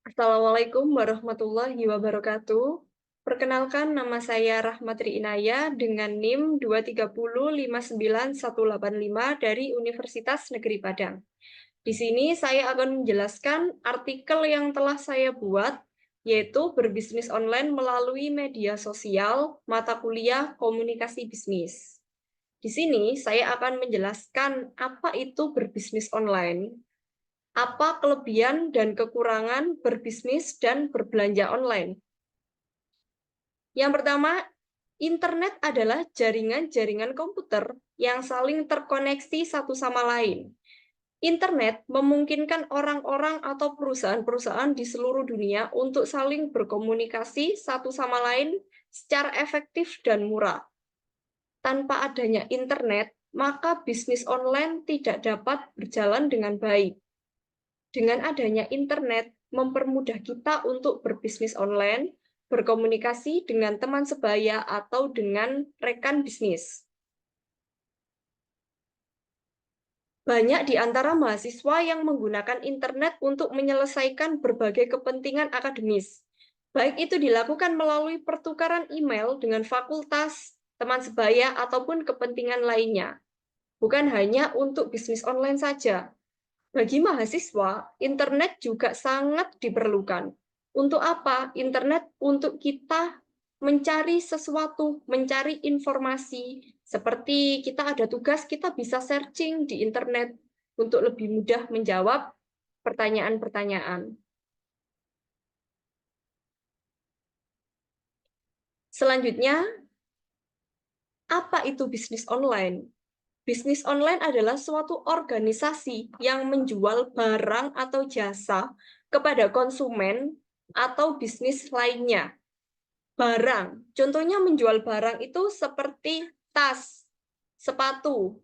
Assalamualaikum warahmatullahi wabarakatuh. Perkenalkan, nama saya Rahmatri Inaya dengan NIM 230591185 dari Universitas Negeri Padang. Di sini saya akan menjelaskan artikel yang telah saya buat, yaitu berbisnis online melalui media sosial, mata kuliah komunikasi bisnis. Di sini saya akan menjelaskan apa itu berbisnis online, apa kelebihan dan kekurangan berbisnis dan berbelanja online. Yang pertama, internet adalah jaringan-jaringan komputer yang saling terkoneksi satu sama lain. Internet memungkinkan orang-orang atau perusahaan-perusahaan di seluruh dunia untuk saling berkomunikasi satu sama lain secara efektif dan murah. Tanpa adanya internet, maka bisnis online tidak dapat berjalan dengan baik. Dengan adanya internet, mempermudah kita untuk berbisnis online, berkomunikasi dengan teman sebaya atau dengan rekan bisnis. Banyak di antara mahasiswa yang menggunakan internet untuk menyelesaikan berbagai kepentingan akademis. Baik itu dilakukan melalui pertukaran email dengan fakultas, teman sebaya, ataupun kepentingan lainnya. Bukan hanya untuk bisnis online saja. Bagi mahasiswa, internet juga sangat diperlukan. Untuk apa? Internet untuk kita mencari sesuatu, mencari informasi. Seperti kita ada tugas, kita bisa searching di internet untuk lebih mudah menjawab pertanyaan-pertanyaan. Selanjutnya, apa itu bisnis online? Bisnis online adalah suatu organisasi yang menjual barang atau jasa kepada konsumen atau bisnis lainnya. Barang, contohnya menjual barang itu seperti tas, sepatu,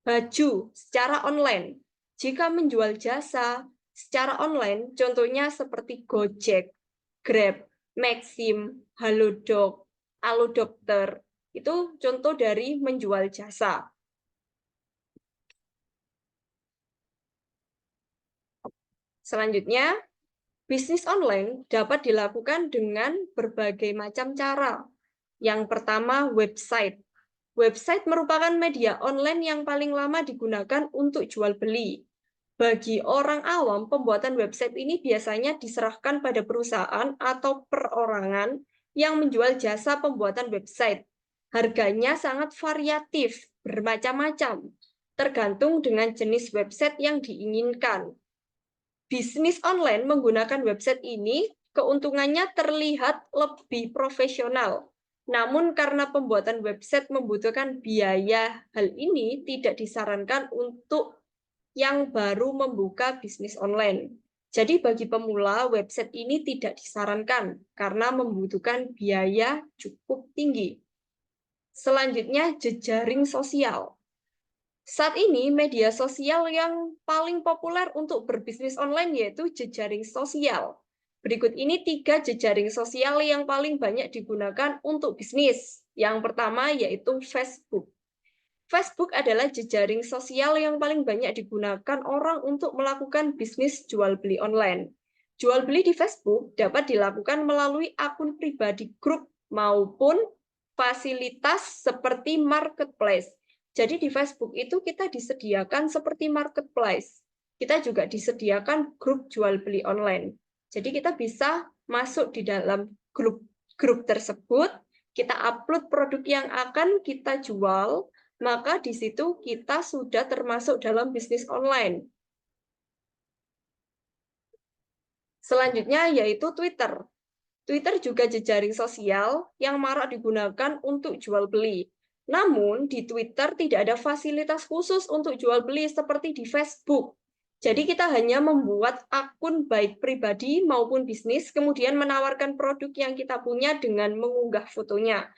baju secara online. Jika menjual jasa secara online, contohnya seperti Gojek, Grab, Maxim, Halodoc, Alodokter, itu contoh dari menjual jasa. Selanjutnya, bisnis online dapat dilakukan dengan berbagai macam cara. Yang pertama, website. Website merupakan media online yang paling lama digunakan untuk jual beli. Bagi orang awam, pembuatan website ini biasanya diserahkan pada perusahaan atau perorangan yang menjual jasa pembuatan website. Harganya sangat variatif, bermacam-macam, tergantung dengan jenis website yang diinginkan. Bisnis online menggunakan website ini, keuntungannya terlihat lebih profesional. Namun karena pembuatan website membutuhkan biaya, hal ini tidak disarankan untuk yang baru membuka bisnis online. Jadi bagi pemula, website ini tidak disarankan karena membutuhkan biaya cukup tinggi. Selanjutnya, jejaring sosial. Saat ini, media sosial yang paling populer untuk berbisnis online yaitu jejaring sosial. Berikut ini 3 jejaring sosial yang paling banyak digunakan untuk bisnis. Yang pertama yaitu Facebook. Facebook adalah jejaring sosial yang paling banyak digunakan orang untuk melakukan bisnis jual beli online. Jual beli di Facebook dapat dilakukan melalui akun pribadi grup maupun fasilitas seperti marketplace. Jadi di Facebook itu kita disediakan seperti marketplace. Kita juga disediakan grup jual beli online. Jadi kita bisa masuk di dalam grup tersebut, kita upload produk yang akan kita jual, maka di situ kita sudah termasuk dalam bisnis online. Selanjutnya yaitu Twitter. Twitter juga jejaring sosial yang marak digunakan untuk jual beli. Namun di Twitter tidak ada fasilitas khusus untuk jual beli seperti di Facebook. Jadi kita hanya membuat akun baik pribadi maupun bisnis, kemudian menawarkan produk yang kita punya dengan mengunggah fotonya.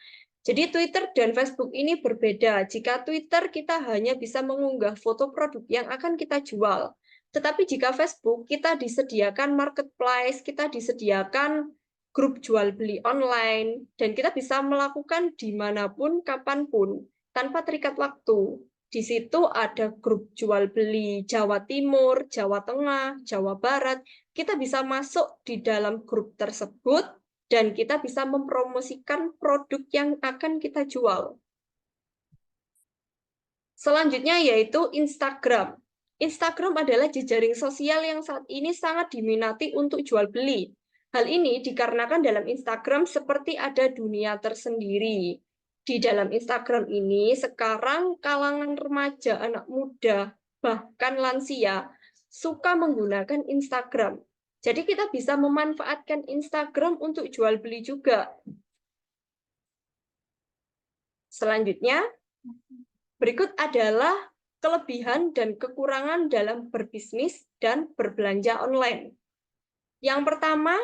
Jadi Twitter dan Facebook ini berbeda. Jika Twitter kita hanya bisa mengunggah foto produk yang akan kita jual. Tetapi jika Facebook kita disediakan marketplace, kita disediakan grup jual beli online, dan kita bisa melakukan dimanapun, kapanpun, tanpa terikat waktu. Di situ ada grup jual beli Jawa Timur, Jawa Tengah, Jawa Barat. Kita bisa masuk di dalam grup tersebut dan kita bisa mempromosikan produk yang akan kita jual. Selanjutnya yaitu Instagram. Instagram adalah jejaring sosial yang saat ini sangat diminati untuk jual beli. Hal ini dikarenakan dalam Instagram seperti ada dunia tersendiri. Di dalam Instagram ini sekarang kalangan remaja, anak muda, bahkan lansia suka menggunakan Instagram. Jadi kita bisa memanfaatkan Instagram untuk jual beli juga. Selanjutnya, berikut adalah kelebihan dan kekurangan dalam berbisnis dan berbelanja online. Yang pertama,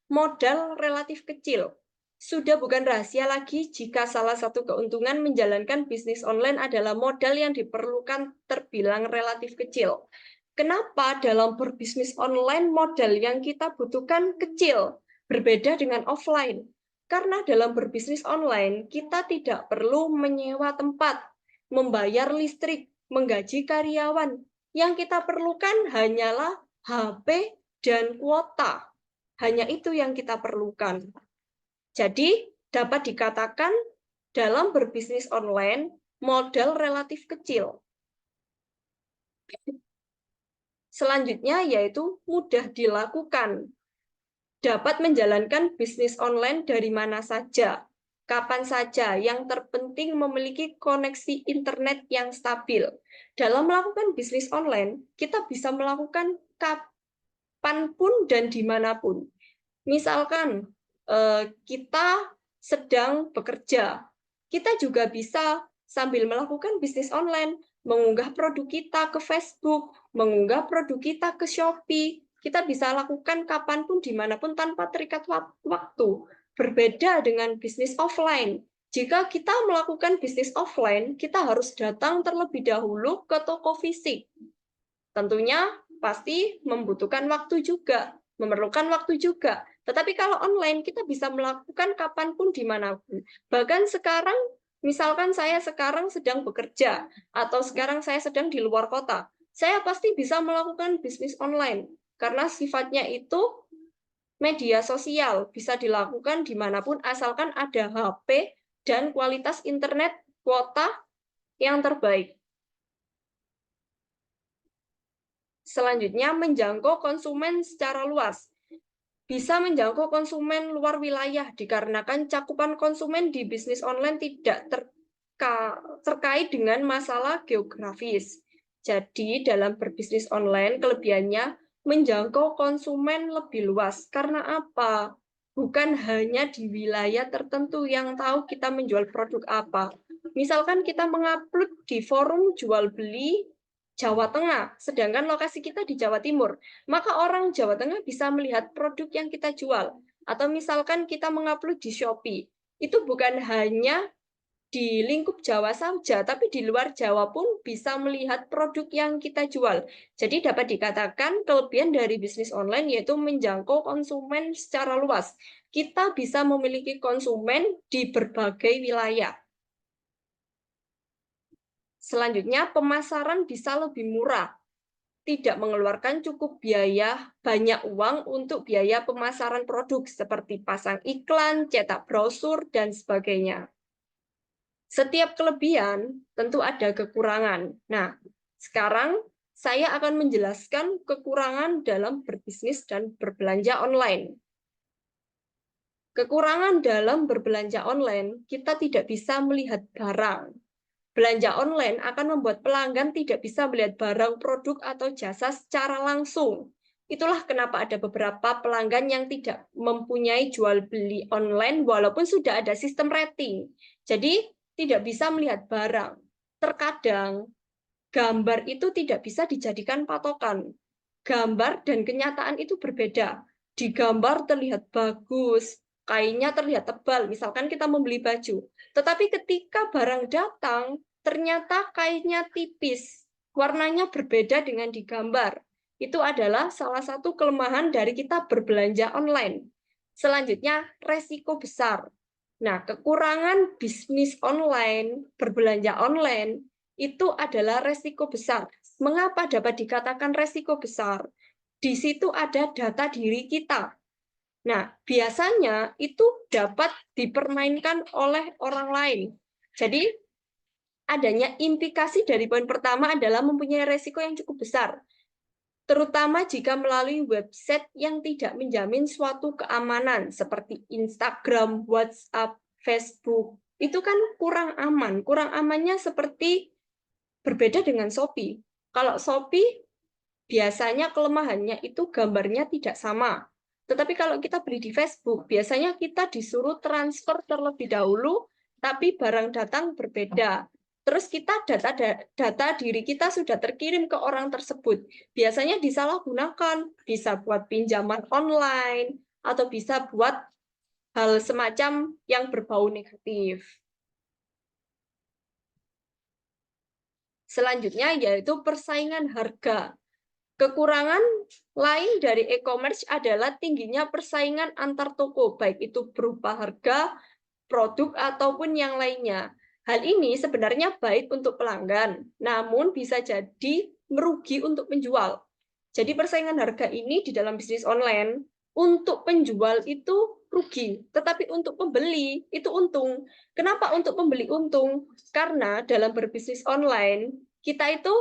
modal relatif kecil. Sudah bukan rahasia lagi jika salah satu keuntungan menjalankan bisnis online adalah modal yang diperlukan terbilang relatif kecil. Kenapa dalam berbisnis online modal yang kita butuhkan kecil, berbeda dengan offline? Karena dalam berbisnis online, kita tidak perlu menyewa tempat, membayar listrik, menggaji karyawan. Yang kita perlukan hanyalah HP dan kuota. Hanya itu yang kita perlukan. Jadi, dapat dikatakan dalam berbisnis online, modal relatif kecil. Selanjutnya yaitu mudah dilakukan. Dapat menjalankan bisnis online dari mana saja, kapan saja, yang terpenting memiliki koneksi internet yang stabil. Dalam melakukan bisnis online, kita bisa melakukan kapanpun dan dimanapun. Misalkan kita sedang bekerja, kita juga bisa sambil melakukan bisnis online, mengunggah produk kita ke Facebook, mengunggah produk kita ke Shopee. Kita bisa lakukan kapanpun, dimanapun tanpa terikat waktu. Berbeda dengan bisnis offline. Jika kita melakukan bisnis offline, kita harus datang terlebih dahulu ke toko fisik. Tentunya pasti membutuhkan waktu juga, memerlukan waktu juga. Tetapi kalau online, kita bisa melakukan kapanpun, dimanapun. Bahkan sekarang, misalkan saya sekarang sedang bekerja, atau sekarang saya sedang di luar kota, saya pasti bisa melakukan bisnis online. Karena sifatnya itu media sosial, bisa dilakukan dimanapun, asalkan ada HP dan kualitas internet kuota yang terbaik. Selanjutnya, menjangkau konsumen secara luas. Bisa menjangkau konsumen luar wilayah dikarenakan cakupan konsumen di bisnis online tidak terkait dengan masalah geografis. Jadi, dalam berbisnis online, kelebihannya menjangkau konsumen lebih luas. Karena apa? Bukan hanya di wilayah tertentu yang tahu kita menjual produk apa. Misalkan kita mengupload di forum jual beli Jawa Tengah, sedangkan lokasi kita di Jawa Timur, maka orang Jawa Tengah bisa melihat produk yang kita jual. Atau misalkan kita mengupload di Shopee, itu bukan hanya di lingkup Jawa saja, tapi di luar Jawa pun bisa melihat produk yang kita jual. Jadi dapat dikatakan kelebihan dari bisnis online yaitu menjangkau konsumen secara luas. Kita bisa memiliki konsumen di berbagai wilayah. Selanjutnya, pemasaran bisa lebih murah. Tidak mengeluarkan cukup biaya, banyak uang untuk biaya pemasaran produk seperti pasang iklan, cetak brosur, dan sebagainya. Setiap kelebihan tentu ada kekurangan. Nah, sekarang saya akan menjelaskan kekurangan dalam berbisnis dan berbelanja online. Kekurangan dalam berbelanja online, kita tidak bisa melihat barang. Belanja online akan membuat pelanggan tidak bisa melihat barang, produk, atau jasa secara langsung. Itulah kenapa ada beberapa pelanggan yang tidak mempunyai jual beli online walaupun sudah ada sistem rating. Jadi tidak bisa melihat barang. Terkadang gambar itu tidak bisa dijadikan patokan. Gambar dan kenyataan itu berbeda. Di gambar terlihat bagus, kainnya terlihat tebal, misalkan kita membeli baju. Tetapi ketika barang datang, ternyata kainnya tipis, warnanya berbeda dengan di gambar. Itu adalah salah satu kelemahan dari kita berbelanja online. Selanjutnya, resiko besar. Nah, kekurangan bisnis online, berbelanja online, itu adalah resiko besar. Mengapa dapat dikatakan resiko besar? Di situ ada data diri kita. Nah, biasanya itu dapat dipermainkan oleh orang lain. Jadi, adanya implikasi dari poin pertama adalah mempunyai resiko yang cukup besar, terutama jika melalui website yang tidak menjamin suatu keamanan, seperti Instagram, WhatsApp, Facebook. Itu kan kurang aman. Kurang amannya seperti berbeda dengan Shopee. Kalau Shopee, biasanya kelemahannya itu gambarnya tidak sama. Tetapi kalau kita beli di Facebook, biasanya kita disuruh transfer terlebih dahulu, tapi barang datang berbeda. Terus kita data diri kita sudah terkirim ke orang tersebut. Biasanya disalahgunakan, bisa buat pinjaman online, atau bisa buat hal semacam yang berbau negatif. Selanjutnya yaitu persaingan harga. Kekurangan lain dari e-commerce adalah tingginya persaingan antar toko, baik itu berupa harga, produk, ataupun yang lainnya. Hal ini sebenarnya baik untuk pelanggan, namun bisa jadi merugi untuk penjual. Jadi persaingan harga ini di dalam bisnis online, untuk penjual itu rugi, tetapi untuk pembeli itu untung. Kenapa untuk pembeli untung? Karena dalam berbisnis online, kita itu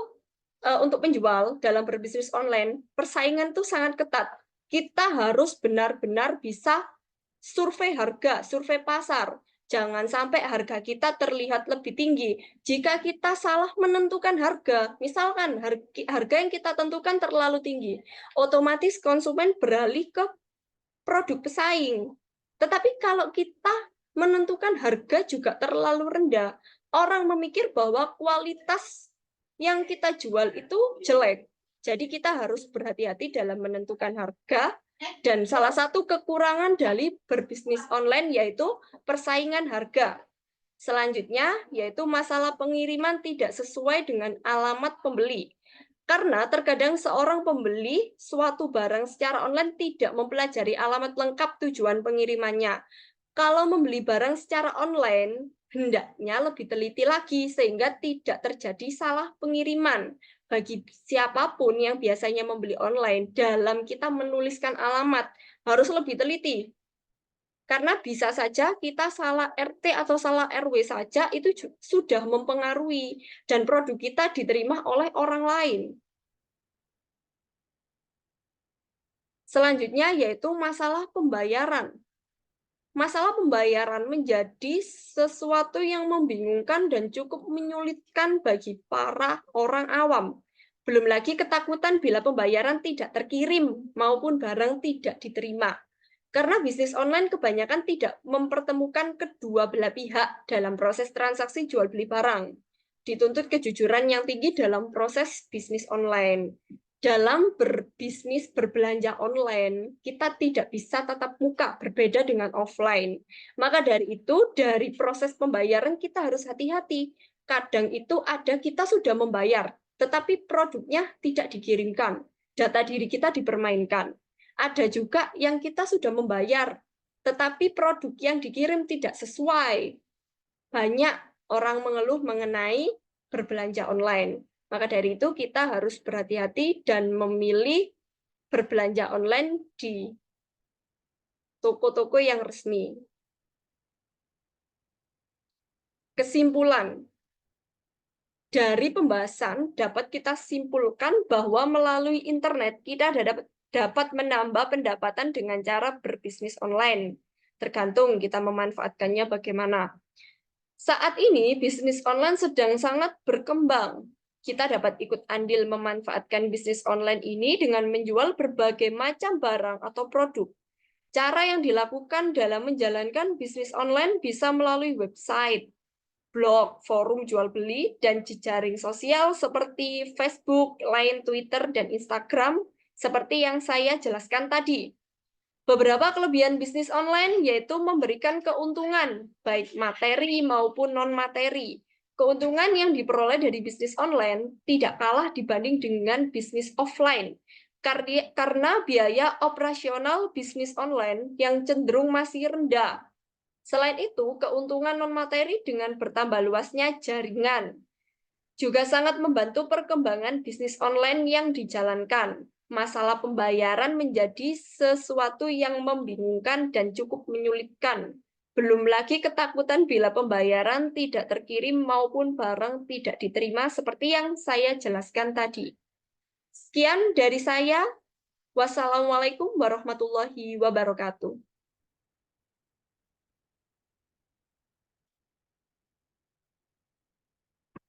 untuk penjual dalam berbisnis online, persaingan itu sangat ketat. Kita harus benar-benar bisa survei harga, survei pasar. Jangan sampai harga kita terlihat lebih tinggi. Jika kita salah menentukan harga, misalkan harga yang kita tentukan terlalu tinggi, otomatis konsumen beralih ke produk pesaing. Tetapi kalau kita menentukan harga juga terlalu rendah, orang memikir bahwa kualitas yang kita jual itu jelek. Jadi kita harus berhati-hati dalam menentukan harga, dan salah satu kekurangan dari berbisnis online yaitu persaingan harga. Selanjutnya yaitu masalah pengiriman tidak sesuai dengan alamat pembeli. Karena terkadang seorang pembeli suatu barang secara online tidak mempelajari alamat lengkap tujuan pengirimannya. Kalau membeli barang secara online, hendaknya lebih teliti lagi sehingga tidak terjadi salah pengiriman. Bagi siapapun yang biasanya membeli online, dalam kita menuliskan alamat harus lebih teliti. Karena bisa saja kita salah RT atau salah RW saja itu sudah mempengaruhi dan produk kita diterima oleh orang lain. Selanjutnya yaitu masalah pembayaran. Masalah pembayaran menjadi sesuatu yang membingungkan dan cukup menyulitkan bagi para orang awam. Belum lagi ketakutan bila pembayaran tidak terkirim maupun barang tidak diterima. Karena bisnis online kebanyakan tidak mempertemukan kedua belah pihak dalam proses transaksi jual beli barang. Dituntut kejujuran yang tinggi dalam proses bisnis online. Dalam berbisnis berbelanja online, kita tidak bisa tatap muka, berbeda dengan offline. Maka dari itu, dari proses pembayaran kita harus hati-hati. Kadang itu ada kita sudah membayar, tetapi produknya tidak dikirimkan. Data diri kita dipermainkan. Ada juga yang kita sudah membayar, tetapi produk yang dikirim tidak sesuai. Banyak orang mengeluh mengenai berbelanja online. Maka dari itu kita harus berhati-hati dan memilih berbelanja online di toko-toko yang resmi. Kesimpulan dari pembahasan dapat kita simpulkan bahwa melalui internet kita dapat menambah pendapatan dengan cara berbisnis online. Tergantung kita memanfaatkannya bagaimana. Saat ini bisnis online sedang sangat berkembang. Kita dapat ikut andil memanfaatkan bisnis online ini dengan menjual berbagai macam barang atau produk. Cara yang dilakukan dalam menjalankan bisnis online bisa melalui website, blog, forum jual beli, dan jejaring sosial seperti Facebook, Line, Twitter, dan Instagram, seperti yang saya jelaskan tadi. Beberapa kelebihan bisnis online yaitu memberikan keuntungan, baik materi maupun non-materi. Keuntungan yang diperoleh dari bisnis online tidak kalah dibanding dengan bisnis offline, karena biaya operasional bisnis online yang cenderung masih rendah. Selain itu, keuntungan non-materi dengan bertambah luasnya jaringan. Juga sangat membantu perkembangan bisnis online yang dijalankan. Masalah pembayaran menjadi sesuatu yang membingungkan dan cukup menyulitkan. Belum lagi ketakutan bila pembayaran tidak terkirim maupun barang tidak diterima seperti yang saya jelaskan tadi. Sekian dari saya. Wassalamualaikum warahmatullahi wabarakatuh.